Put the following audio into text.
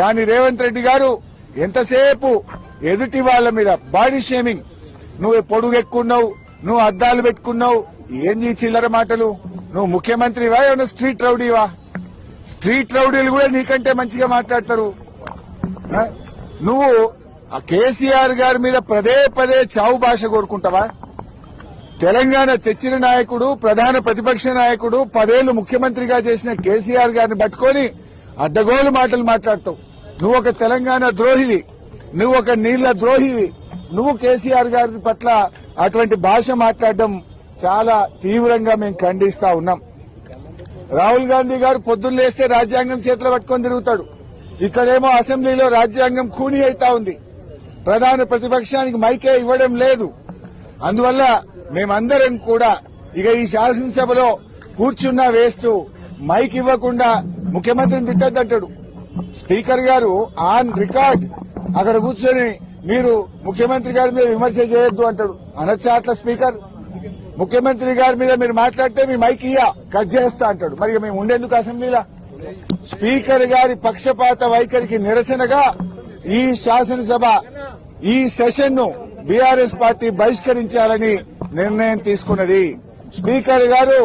కానీ రేవంత్ రెడ్డి గారు ఎంతసేపు ఎదుటి వాళ్ళ మీద బాడీ షేమింగ్, నువ్వు పొడుగెక్కున్నావు, నువ్వు అద్దాలు పెట్టుకున్నావు, ఏంది చిల్లర మాటలు, నువ్వు ముఖ్యమంత్రివా ఏమన్నా స్ట్రీట్ రౌడీవా? స్ట్రీట్ రౌడీలు కూడా నీకంటే మంచిగా మాట్లాడతారు. నువ్వు ఆ కేసీఆర్ గారి మీద పదే పదే చావు భాష కోరుకుంటావా? తెలంగాణ తెచ్చిన నాయకుడు, ప్రధాన ప్రతిపక్ష నాయకుడు, 10 ఏళ్లు ముఖ్యమంత్రిగా చేసిన కేసీఆర్ గారిని పట్టుకొని అడ్డగోలు మాటలు మాట్లాడతావు. నువ్వు ఒక తెలంగాణ ద్రోహివి, నువ్వు ఒక నీళ్ల ద్రోహివి. నువ్వు కేసీఆర్ గారి పట్ల అటువంటి భాష మాట్లాడడం చాలా తీవ్రంగా మేము ఖండిస్తా ఉన్నాం. రాహుల్ గాంధీ గారు పొద్దున్న లేస్తే రాజ్యాంగం చేతిలో పట్టుకొని తిరుగుతాడు. ఇక్కడేమో అసెంబ్లీలో రాజ్యాంగం ఖూనీ అయితా ఉంది. ప్రధాన ప్రతిపక్షానికి మైకే ఇవ్వడం లేదు. అందువల్ల మేమందరం కూడా ఇక ఈ శాసనసభలో కూర్చున్నా వేస్ట్, మైక్ ఇవ్వకుండా ముఖ్యమంత్రిని తిట్టద్దంటాడు. స్పీకర్ గారు ఆన్ రికార్డ్ అక్కడ కూర్చొని మీరు ముఖ్యమంత్రి గారి మీద విమర్శ చేయొద్దు అంటాడు. అనొచ్చా అట్లా స్పీకర్? ముఖ్యమంత్రి గారి మీద మీరు మాట్లాడితే మీ మైక్ కట్ చేస్తా అంటాడు. మరి మేము ఉండేందుకు అసెంబ్లీలో? స్పీకర్ గారి పక్షపాత వైఖరికి నిరసనగా ఈ శాసనసభ ఈ సెషన్ ను బీఆర్ఎస్ పార్టీ బహిష్కరించాలని నిర్ణయం తీసుకున్నది. స్పీకర్ గారు